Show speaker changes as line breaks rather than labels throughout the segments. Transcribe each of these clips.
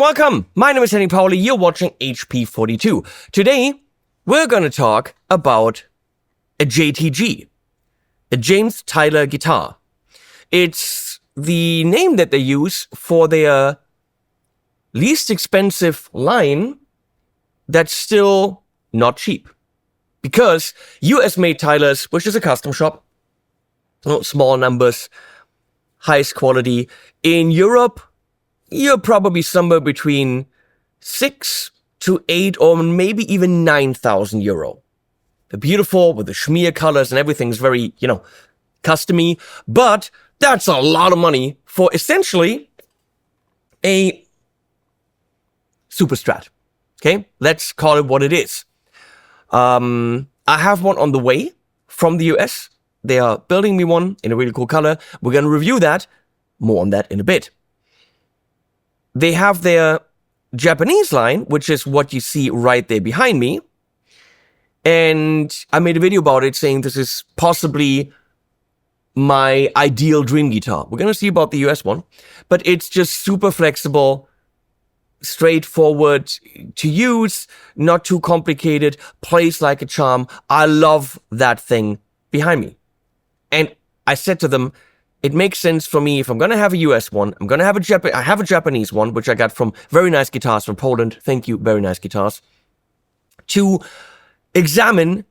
and welcome. My name is Henning Pauli. You're watching HP42. Today, we're going to talk about a JTG, a James Tyler guitar. It's the name that they use for their least expensive line that's still not cheap. Because US-made Tylers, which is a custom shop, small numbers, highest quality. In Europe, you're probably somewhere between 6 to 8 or maybe even 9,000 euro. They're beautiful with the schmear colors and everything's very, customy. But that's a lot of money for essentially a super Strat. Okay, let's call it what it is. I have one on the way from the US. They are building me one in a really cool color. We're going to review that. More on that in a bit. They have their Japanese line, which is what you see right there behind me. And I made a video about it saying this is possibly my ideal dream guitar. We're going to see about the US one. But it's just super flexible, straightforward to use, not too complicated, plays like a charm. I love that thing behind me. And I said to them, it makes sense for me if I'm going to have a US one, I'm going to have I have a Japanese one, which I got from Very Nice Guitars from Poland. Thank you, Very Nice Guitars. To examine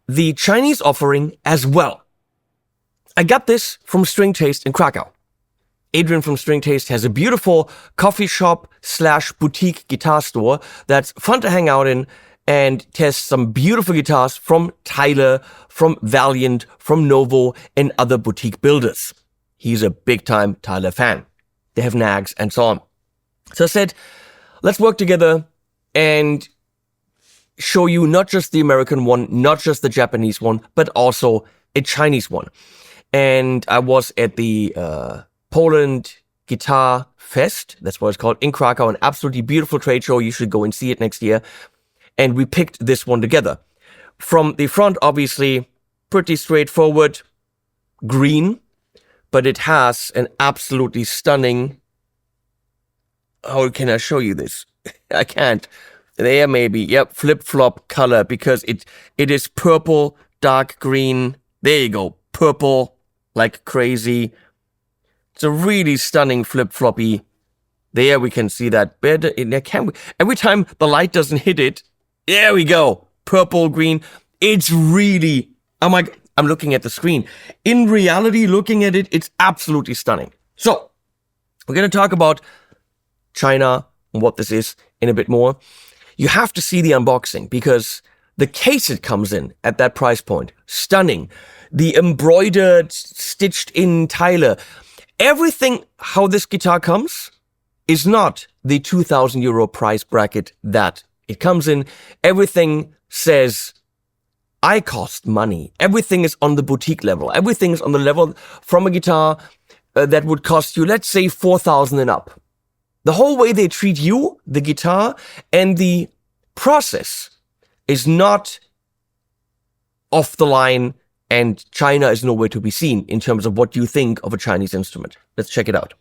the Chinese offering as well. I got this from String Taste in Krakow. Adrian from String Taste has a beautiful coffee shop / boutique guitar store that's fun to hang out in and test some beautiful guitars from Tyler, from Valiant, from Novo, and other boutique builders. He's a big-time Tyler fan. They have nags and so on. So I said, let's work together and show you not just the American one, not just the Japanese one, but also a Chinese one. And I was at the Poland Guitar Fest, that's what it's called, in Krakow, an absolutely beautiful trade show. You should go and see it next year. And we picked this one together. From the front, obviously, pretty straightforward, green, but it has an absolutely stunning, how can I show you this? I can't. There maybe, yep, flip-flop color, because it is purple, dark green, there you go, purple, like crazy. It's a really stunning flip-floppy. There we can see that better. Every time the light doesn't hit it, there we go. Purple, green. It's really, I'm looking at the screen. In reality, looking at it, it's absolutely stunning. So, we're going to talk about China and what this is in a bit more. You have to see the unboxing because the case it comes in at that price point, stunning. The embroidered, stitched in Tyler. Everything how this guitar comes is not the 2,000 euro price bracket that it comes in. Everything says, I cost money. Everything is on the boutique level. Everything is on the level from a guitar that would cost you, let's say, 4,000 and up. The whole way they treat you, the guitar, and the process is not off the line, and China is nowhere to be seen in terms of what you think of a Chinese instrument. Let's check it out.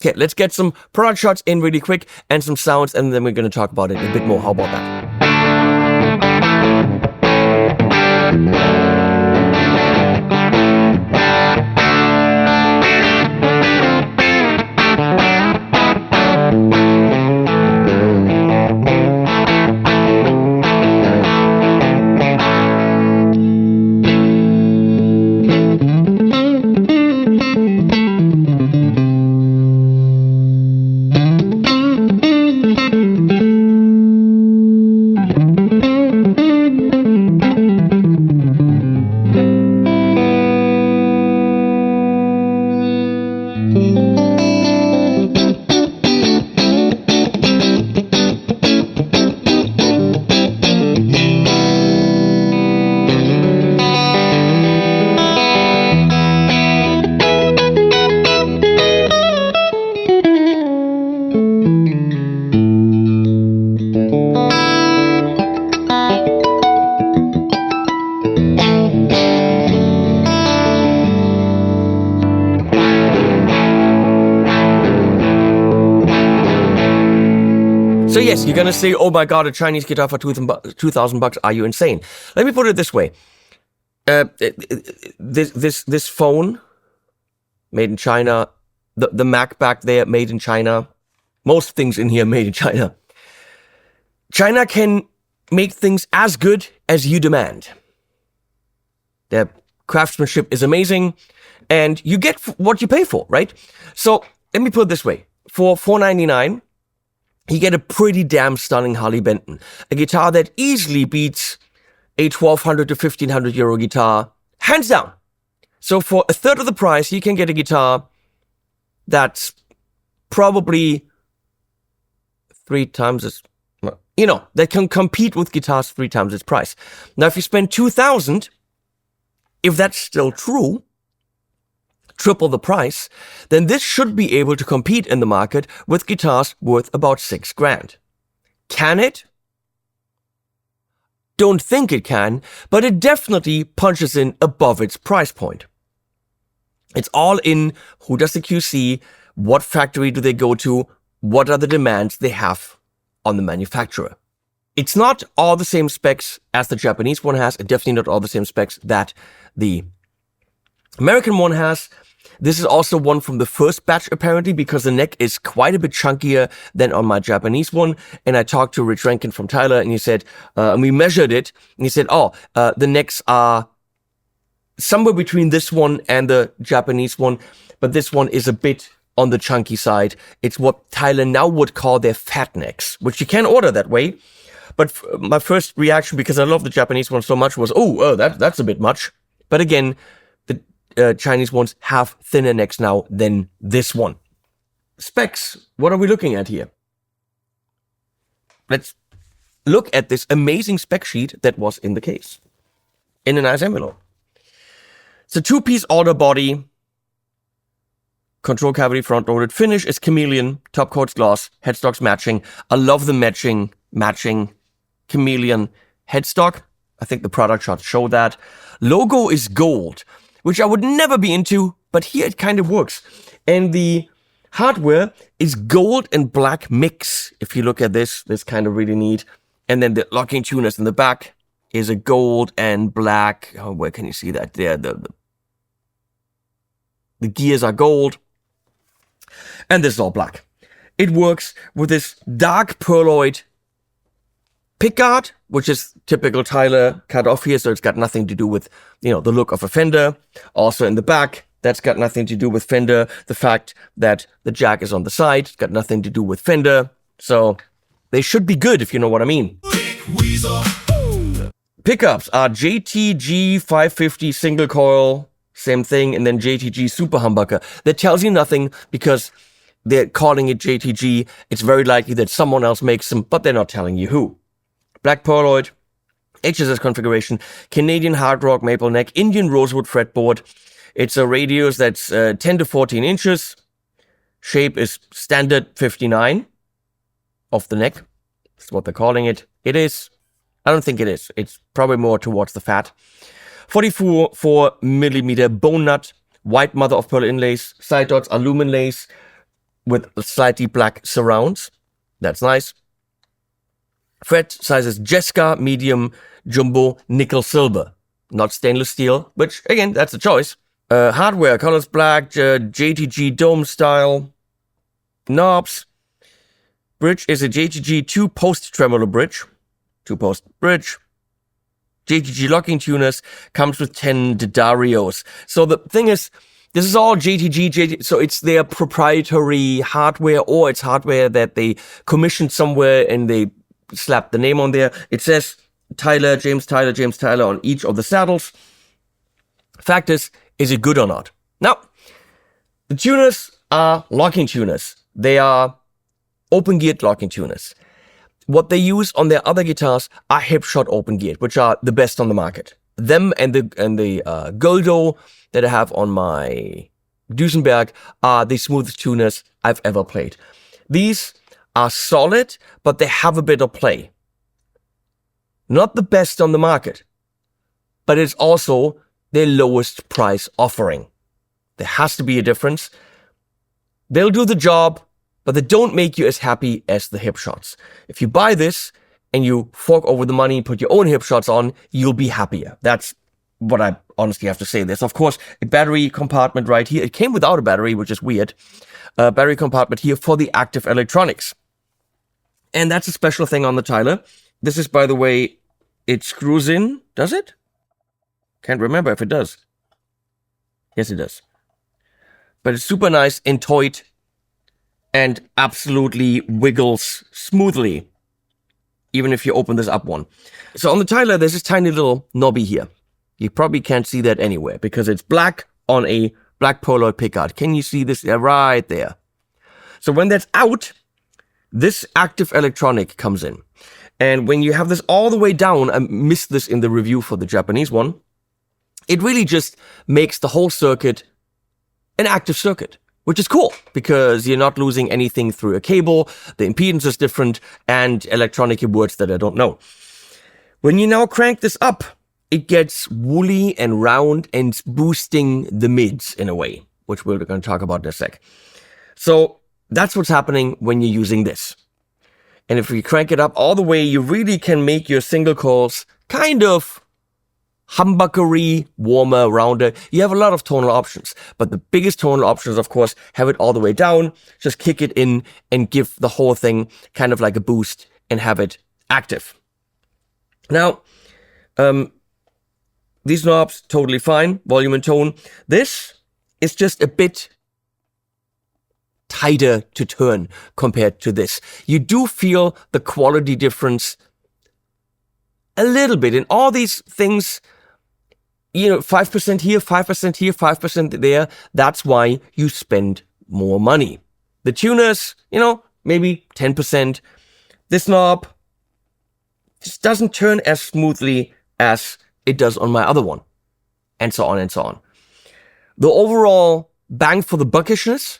Okay, let's get some product shots in really quick and some sounds, and then we're going to talk about it a bit more. How about that? So yes, you're gonna say, oh my god, a Chinese guitar for $2,000, are you insane? Let me put it this way. This phone, made in China, the Mac back there, made in China, most things in here made in China. China can make things as good as you demand. Their craftsmanship is amazing, and you get what you pay for, right? So let me put it this way. For $499, you get a pretty damn stunning Harley Benton. A guitar that easily beats a 1,200 to 1,500 euro guitar, hands down. So for a third of the price, you can get a guitar that's probably 3 times as, that can compete with guitars 3 times its price. Now, if you spend 2,000, if that's still true, triple the price, then this should be able to compete in the market with guitars worth about $6,000. Can it? Don't think it can, but it definitely punches in above its price point. It's all in who does the QC, what factory do they go to, what are the demands they have on the manufacturer. It's not all the same specs as the Japanese one has, and definitely not all the same specs that the American one has. This is also one from the first batch, apparently, because the neck is quite a bit chunkier than on my Japanese one. And I talked to Rich Rankin from Tyler, and he said, and we measured it, and he said, the necks are somewhere between this one and the Japanese one, but this one is a bit on the chunky side. It's what Tyler now would call their fat necks, which you can order that way. But my first reaction, because I love the Japanese one so much, was, that's a bit much. But again, Chinese ones have thinner necks now than this one. Specs, what are we looking at here? Let's look at this amazing spec sheet that was in the case, in a nice envelope. It's a 2-piece alder body, control cavity front loaded, finish is chameleon, top coat's gloss, headstock's matching. I love the matching chameleon headstock. I think the product shots show that. Logo is gold, which I would never be into, but here it kind of works. And the hardware is gold and black mix. If you look at this kind of really neat. And then the locking tuners in the back is a gold and black. Oh, where can you see that? There, the gears are gold. And this is all black. It works with this dark pearloid pickguard, which is typical Tyler cut off here, so it's got nothing to do with, the look of a Fender. Also in the back, that's got nothing to do with Fender. The fact that the jack is on the side, it's got nothing to do with Fender. So they should be good, if you know what I mean. Pickups are JTG 550 single coil, same thing, and then JTG super humbucker. That tells you nothing because they're calling it JTG. It's very likely that someone else makes them, but they're not telling you who. Black pearloid, HSS configuration, Canadian hard rock maple neck, Indian rosewood fretboard. It's a radius that's 10 to 14 inches. Shape is standard 59 of the neck. That's what they're calling it. It is. I don't think it is. It's probably more towards the fat. 44 millimeter bone nut, white mother of pearl inlays, side dots are lumen lace. with slightly black surrounds. That's nice. Fret sizes Jessica, medium, jumbo, nickel, silver. Not stainless steel, which, again, that's a choice. Hardware, colors black, JTG dome style. Knobs. Bridge is a JTG 2-post tremolo bridge. 2-post bridge. JTG locking tuners, comes with 10 Didarios. So the thing is, this is all JTG, so it's their proprietary hardware, or it's hardware that they commissioned somewhere and they slapped the name on there. It says Tyler, James Tyler on each of the saddles. Fact is it good or not? Now, the tuners are locking tuners. They are open-geared locking tuners. What they use on their other guitars are hip-shot open-geared, which are the best on the market. Them and the Goldo that I have on my Duesenberg are the smoothest tuners I've ever played. These are solid, but they have a bit of play. Not the best on the market, but it's also their lowest price offering. There has to be a difference. They'll do the job, but they don't make you as happy as the hip shots. If you buy this and you fork over the money, put your own hip shots on, you'll be happier. That's what I honestly have to say. There's, of course, a battery compartment right here. It came without a battery, which is weird. A battery compartment here for the active electronics. And that's a special thing on the Tyler. This is, by the way, it screws in. Does it? Can't remember if it does. Yes, it does. But it's super nice and toyed and absolutely wiggles smoothly, even if you open this up one. So on the Tyler, there's this tiny little knobby here. You probably can't see that anywhere because it's black on a black Polaroid pickguard. Can you see this? Yeah, right there. So when that's out, this active electronic comes in. And when you have this all the way down, I missed this in the review for the Japanese one, it really just makes the whole circuit an active circuit, which is cool because you're not losing anything through a cable, the impedance is different, and electronic words that I don't know. When you now crank this up, it gets woolly and round and boosting the mids in a way, which we're going to talk about in a sec. So that's what's happening when you're using this. And if you crank it up all the way, you really can make your single coils kind of humbuckery, warmer, rounder. You have a lot of tonal options, but the biggest tonal options, of course, have it all the way down, just kick it in and give the whole thing kind of like a boost and have it active. Now, these knobs, totally fine, volume and tone. This is just a bit tighter to turn compared to this. You do feel the quality difference a little bit in all these things. 5% here, 5% here, 5% there. That's why you spend more money. The tuners, maybe 10%. This knob just doesn't turn as smoothly as it does on my other one. And so on and so on. The overall bang for the buckishness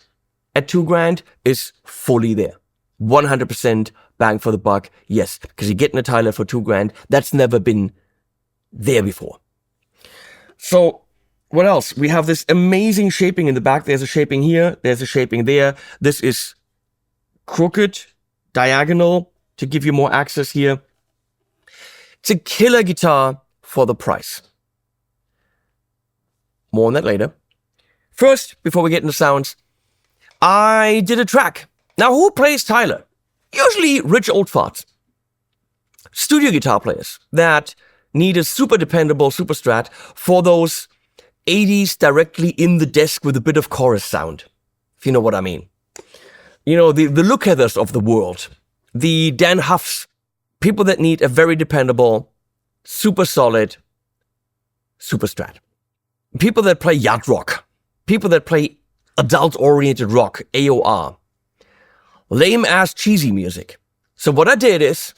at $2,000 is fully there. 100% bang for the buck. Yes, because you're getting a Tyler for $2,000. That's never been there before. So what else? We have this amazing shaping in the back. There's a shaping here. There's a shaping there. This is crooked, diagonal to give you more access here. It's a killer guitar for the price. More on that later. First, before we get into sounds, I did a track. Now, who plays Tyler? Usually rich old farts. Studio guitar players that need a super dependable super strat for those 80s directly in the desk with a bit of chorus sound, if you know what I mean. The Look Heathers of the world, the Dan Huffs, people that need a very dependable, super solid super strat. People that play yacht rock, people that play adult-oriented rock, AOR, lame-ass cheesy music. So what I did is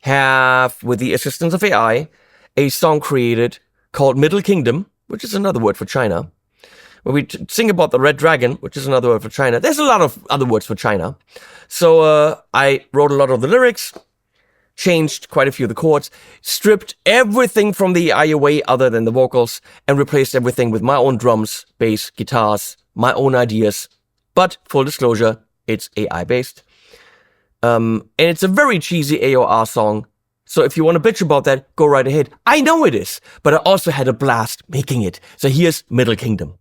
have, with the assistance of AI, a song created called Middle Kingdom, which is another word for China, where we sing about the Red Dragon, which is another word for China. There's a lot of other words for China. So I wrote a lot of the lyrics, changed quite a few of the chords, stripped everything from the AI away other than the vocals, and replaced everything with my own drums, bass, guitars, my own ideas, But full disclosure, it's AI based. And it's a very cheesy AOR song. So if you want to bitch about that, go right ahead. I know it is, but I also had a blast making it. So here's Middle Kingdom.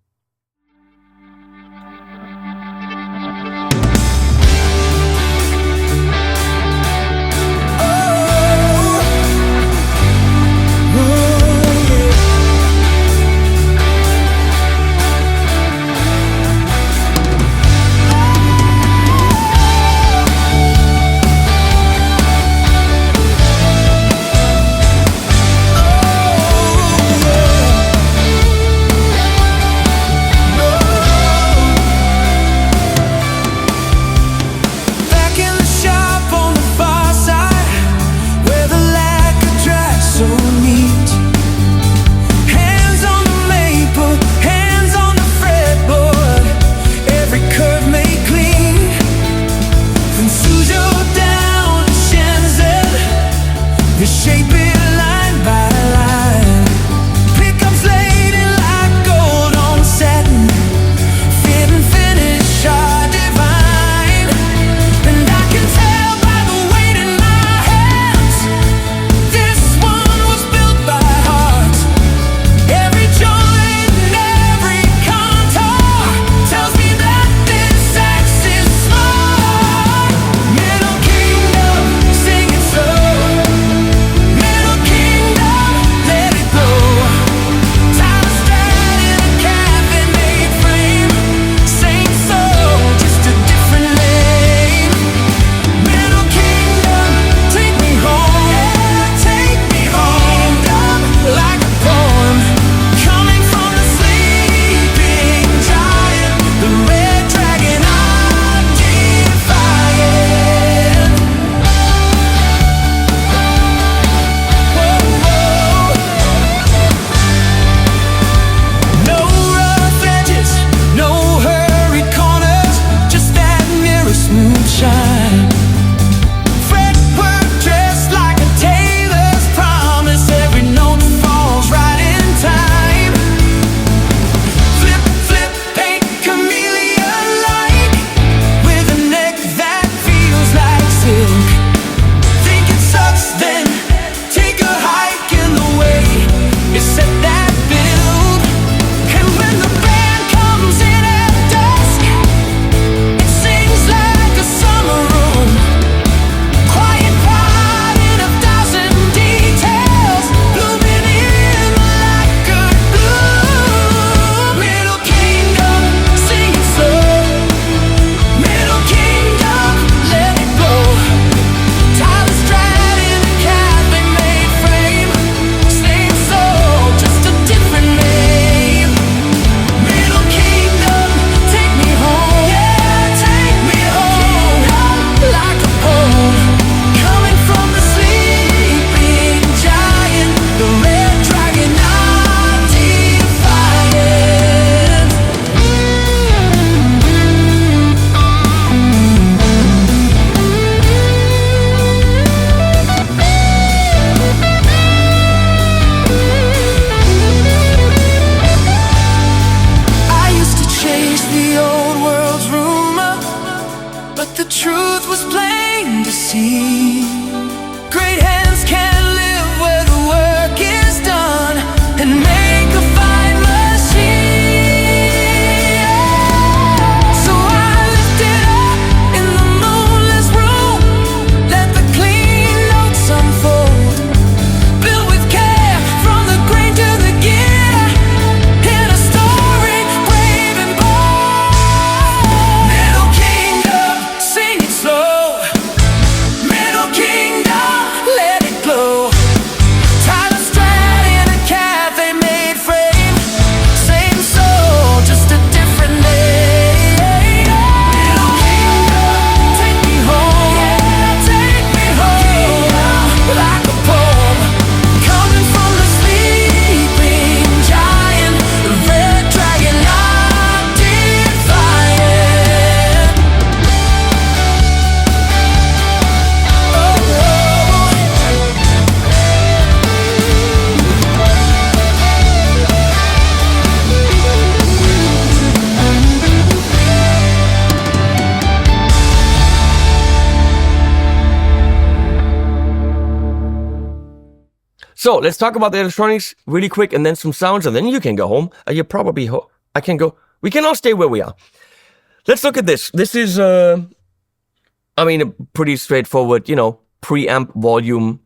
So let's talk about the electronics really quick and then some sounds, and then you can go home. You probably I can go. We can all stay where we are. Let's look at this. This is, a pretty straightforward, preamp volume,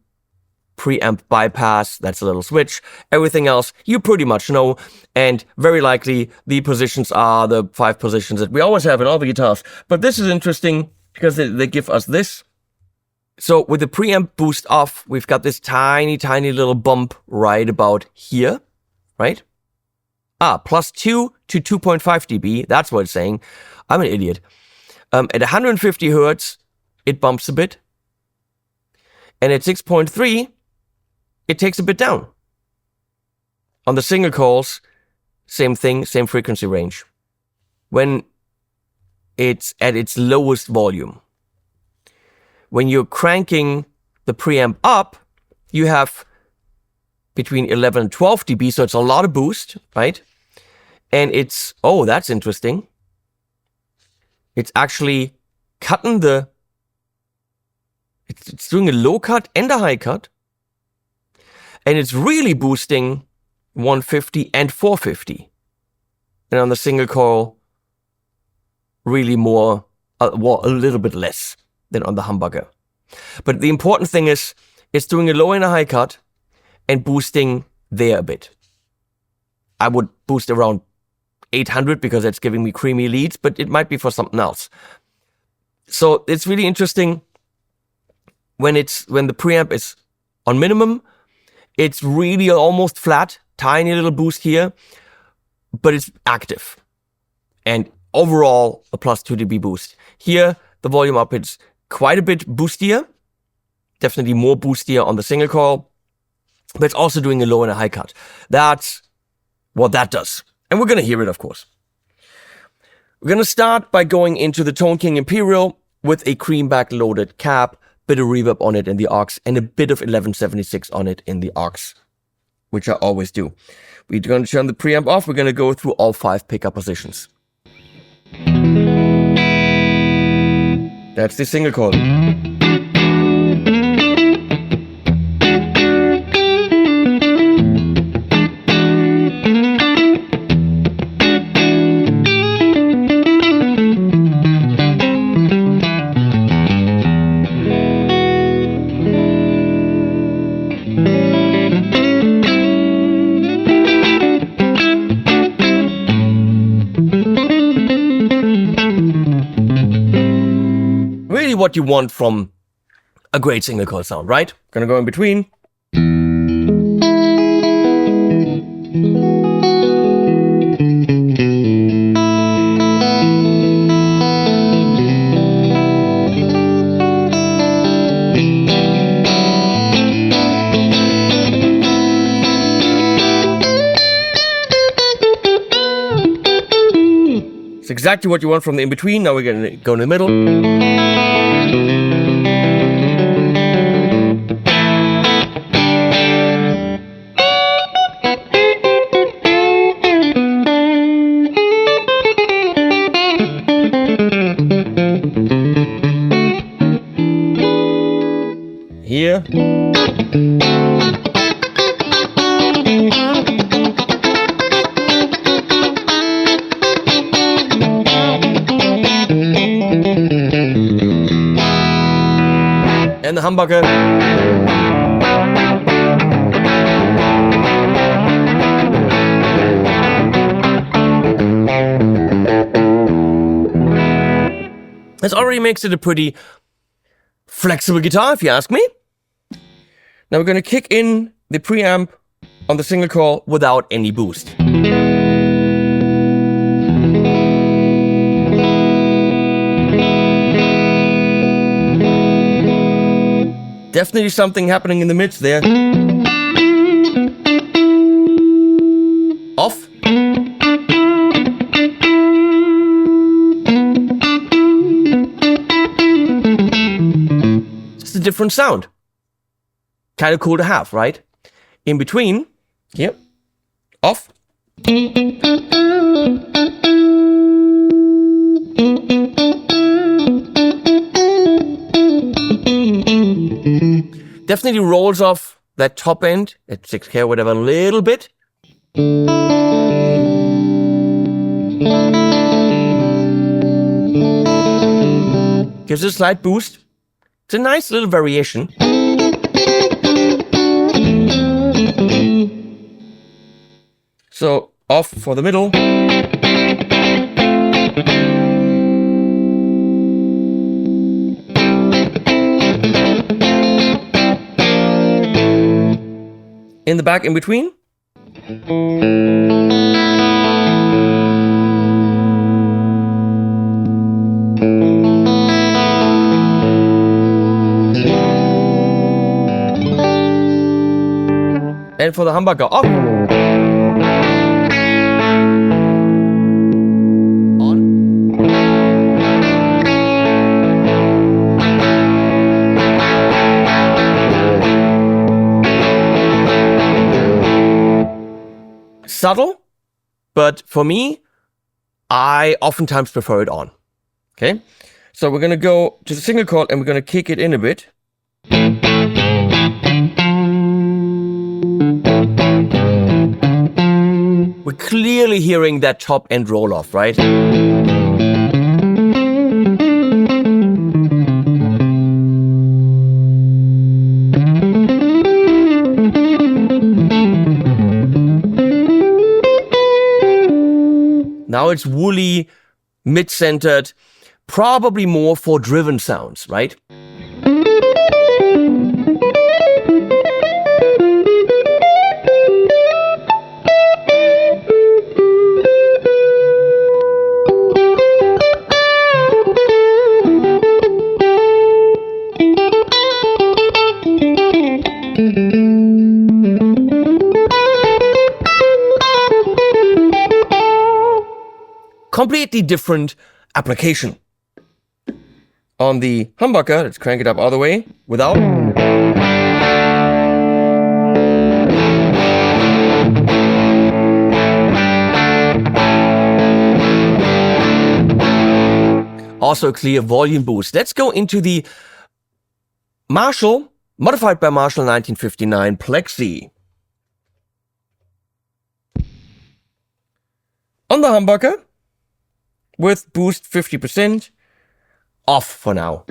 preamp bypass. That's a little switch. Everything else you pretty much know, and very likely the positions are the 5 positions that we always have in all the guitars. But this is interesting because they give us this. So with the preamp boost off, we've got this tiny, tiny little bump right about here, right? Plus 2 to 2.5 dB. That's what it's saying. I'm an idiot. At 150 hertz, it bumps a bit. And at 6.3, it takes a bit down. On the single coils, same thing, same frequency range. When it's at its lowest volume. When you're cranking the preamp up, you have between 11 and 12 dB, so it's a lot of boost, right? And it's, oh, that's interesting. It's actually cutting it's doing a low cut and a high cut. And it's really boosting 150 and 450. And on the single coil, really more, a little bit less than on the humbucker. But the important thing is, it's doing a low and a high cut and boosting there a bit. I would boost around 800 because that's giving me creamy leads, but it might be for something else. So it's really interesting when the preamp is on minimum, it's really almost flat, tiny little boost here, but it's active. And overall, a plus 2 dB boost. Here, the volume up is quite a bit boostier, definitely more boostier on the single coil, but it's also doing a low and a high cut. That's what that does. And we're going to hear it, of course. We're going to start by going into the Tone King Imperial with a creamback loaded cap, bit of reverb on it in the aux, and a bit of 1176 on it in the aux, which I always do. We're going to turn the preamp off. We're going to go through all 5 pickup positions. That's the single coil. What you want from a great single coil sound, right? Gonna go in between. It's exactly what you want from the in-between. Now we're gonna go in the middle. Here. And the humbucker. This already makes it a pretty flexible guitar, if you ask me. Now we're going to kick in the preamp on the single coil without any boost. Definitely something happening in the midst there. Off. Just a different sound. Kind of cool to have, right? In between, yep, off. Definitely rolls off that top end at 6K or whatever a little bit. Gives a slight boost. It's a nice little variation. So off for the middle. In the back in between. And for the humbucker off. On. Subtle, but for me, I oftentimes prefer it on. Okay, so we're gonna go to the single coil and we're gonna kick it in a bit. We're clearly hearing that top end roll off, right? Now it's woolly, mid-centered, probably more for driven sounds, right? Completely different application. On the humbucker, let's crank it up all the way without. Also a clear volume boost. Let's go into the Marshall, modified by Marshall 1959 Plexi. On the humbucker, with boost 50%, off for now.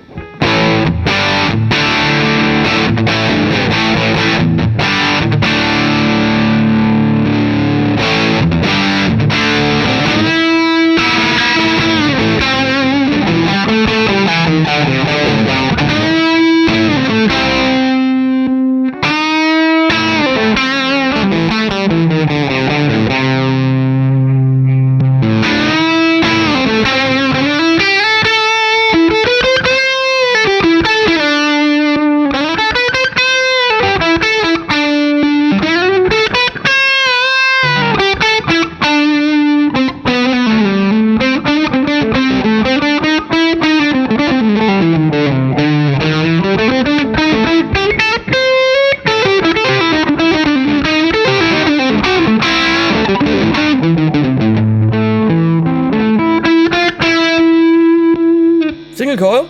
Single coil.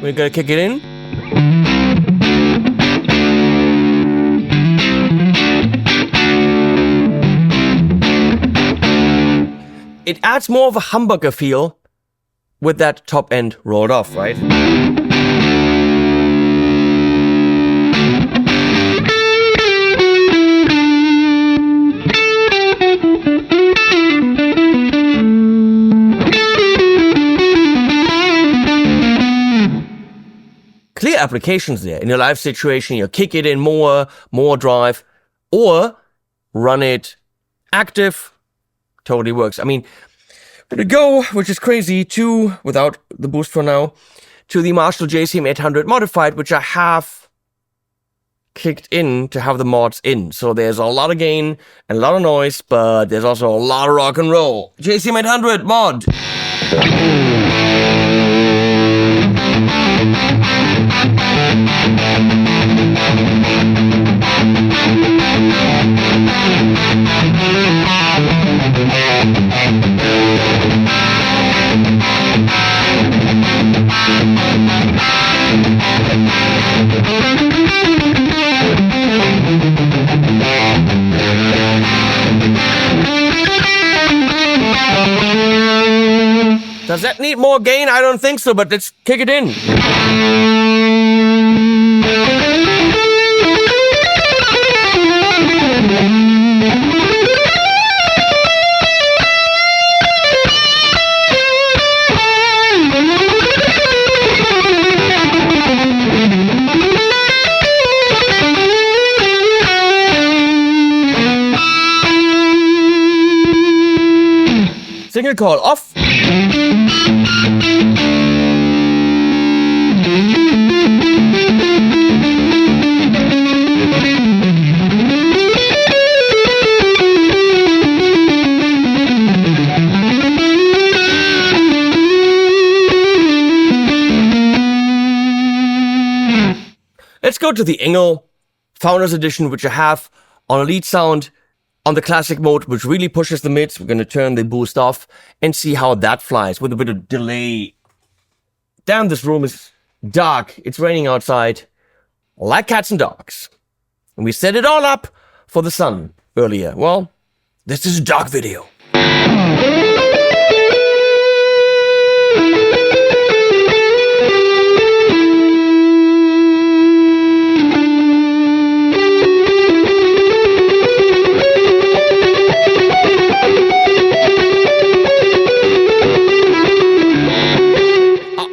We're gonna kick it in. It adds more of a humbucker feel with that top end rolled off, right? Clear applications there. In your live situation, you kick it in more drive, or run it active. Totally works. I mean, to go, which is crazy, to, without the boost for now, to the Marshall JCM 800 modified, which I have kicked in to have the mods in. So there's a lot of gain and a lot of noise, but there's also a lot of rock and roll. JCM 800 mod. need more gain? I don't think so, but let's kick it in. Signal call off. Let's go to the Engel Founders Edition, which I have on a lead sound on the classic mode, which really pushes the mids. We're going to turn the boost off and see how that flies with a bit of delay. Damn, this room is dark. It's raining outside like cats and dogs. And we set it all up for the sun earlier. Well, this is a dark video.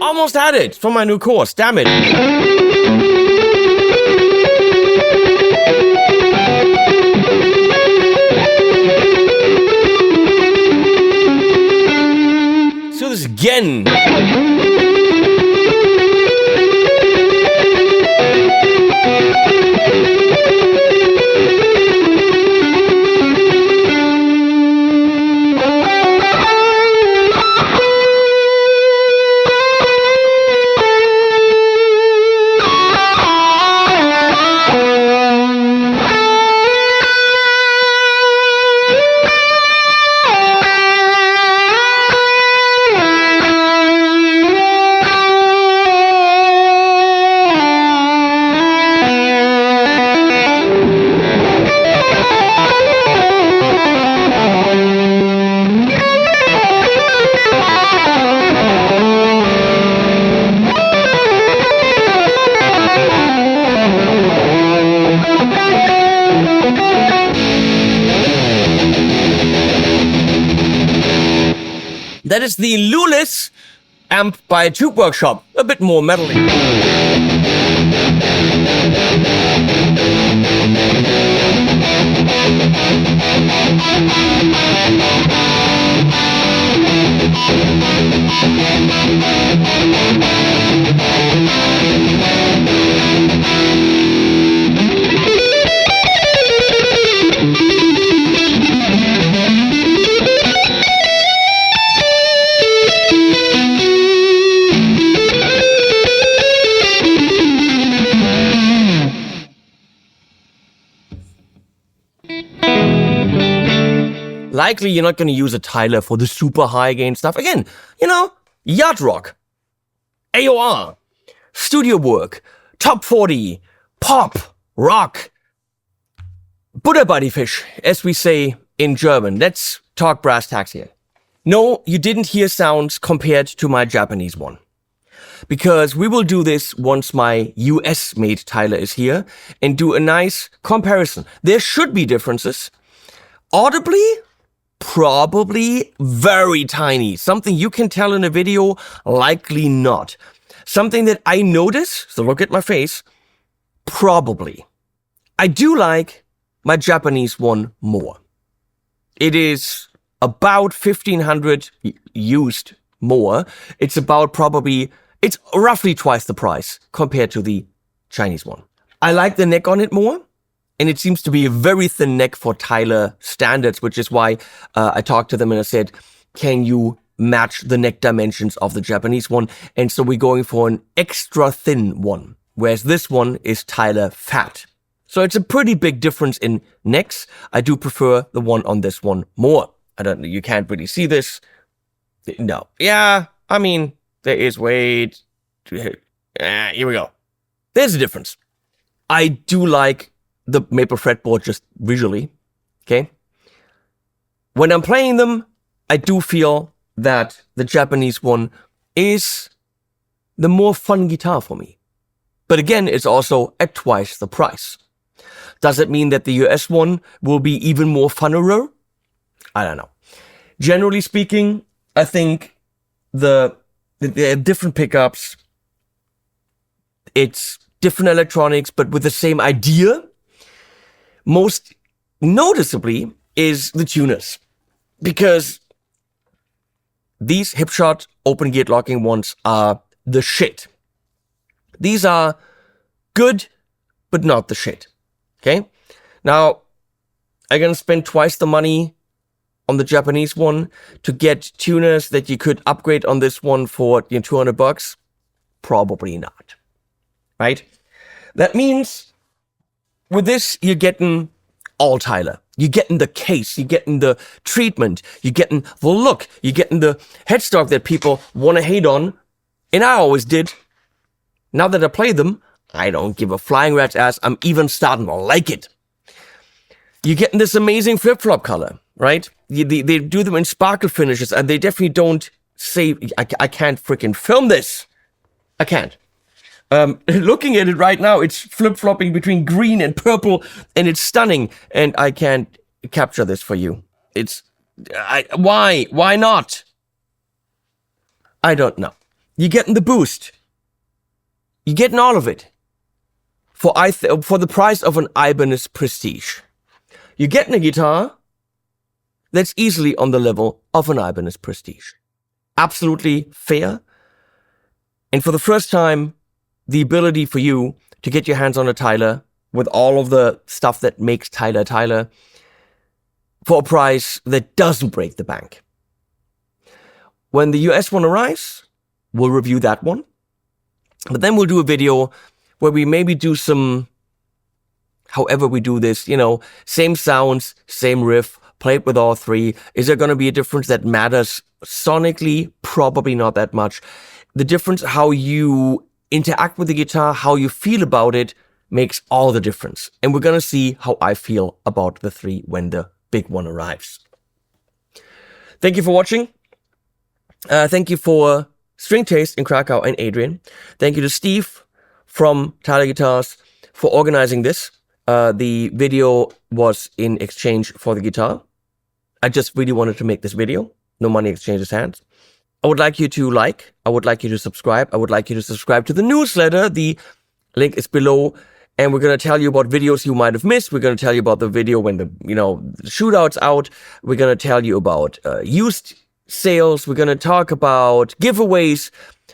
Almost had it for my new course, damn it. Let's do this again. That is the Lulis amp by Tube Workshop, a bit more metally. Likely you're not going to use a Tyler for the super high gain stuff. Again, yacht rock, AOR, studio work, top 40, pop, rock, Buddha body fish, as we say in German. Let's talk brass tacks here. No, you didn't hear sounds compared to my Japanese one. Because we will do this once my US-made Tyler is here and do a nice comparison. There should be differences. Audibly, probably very tiny. Something you can tell in a video, likely not. Something that I notice, so look at my face, probably. I do like my Japanese one more. It is about 1,500 used more. It's roughly twice the price compared to the Chinese one. I like the neck on it more. And it seems to be a very thin neck for Tyler standards, which is why I talked to them and I said, can you match the neck dimensions of the Japanese one? And so we're going for an extra thin one, whereas this one is Tyler fat. So it's a pretty big difference in necks. I do prefer the one on this one more. I don't know, you can't really see this. No. Yeah, I mean, there is, wait. Here we go. There's a difference. I do like the maple fretboard just visually, okay? When I'm playing them, I do feel that the Japanese one is the more fun guitar for me. But again, it's also at twice the price. Does it mean that the US one will be even more funner? I don't know. Generally speaking, I think the different pickups, it's different electronics, but with the same idea. Most noticeably is the tuners, because these hipshot open gate locking ones are the shit. These are good, but not the shit. Okay? Now, I'm gonna spend twice the money on the Japanese one to get tuners that you could upgrade on this one for $200? Probably not. Right? That means with this, you're getting all Tyler. You're getting the case, you're getting the treatment, you're getting the look, you're getting the headstock that people want to hate on. And I always did. Now that I play them, I don't give a flying rat's ass. I'm even starting to like it. You're getting this amazing flip-flop color, right? They do them in sparkle finishes, and they definitely don't say, I can't freaking film this. I can't. Looking at it right now, it's flip-flopping between green and purple, and it's stunning, and I can't capture this for you. Why? Why not? I don't know. You're getting the boost. You're getting all of it. For the price of an Ibanez Prestige. You're getting a guitar that's easily on the level of an Ibanez Prestige. Absolutely fair. And for the first time, the ability for you to get your hands on a Tyler with all of the stuff that makes Tyler Tyler for a price that doesn't break the bank. When the US one arrives, we'll review that one. But then we'll do a video where we maybe do some, however we do this, same sounds, same riff, play it with all three. Is there going to be a difference that matters sonically? Probably not that much. The difference, how you interact with the guitar, how you feel about it, makes all the difference. And we're going to see how I feel about the three when the big one arrives. Thank you for watching. Thank you for String Taste in Krakow and Adrian. Thank you to Steve from Tyler Guitars for organizing this. The video was in exchange for the guitar. I just really wanted to make this video. No money exchanges hands. I would like you to like. I would like you to subscribe. I would like you to subscribe to the newsletter. The link is below. And we're going to tell you about videos you might have missed. We're going to tell you about the video when the shootout's out. We're going to tell you about used sales. We're going to talk about giveaways,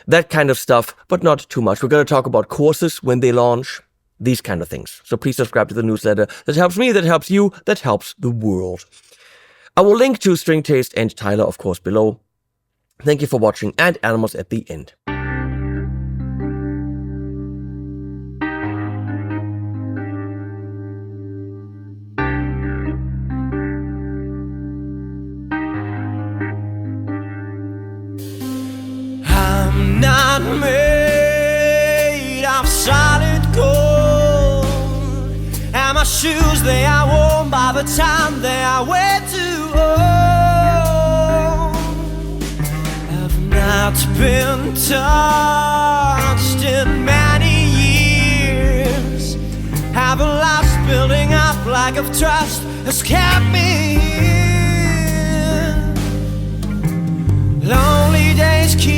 that kind of stuff, but not too much. We're going to talk about courses when they launch, these kind of things. So please subscribe to the newsletter. That helps me, that helps you, that helps the world. I will link to String Taste and Tyler, of course, below. Thank you for watching, and animals at the end.
I'm not made of solid gold, and my shoes, they are worn by the time they are way too old. I've not been touched in many years. Have a lost building up like of trust has kept me here. Lonely days keep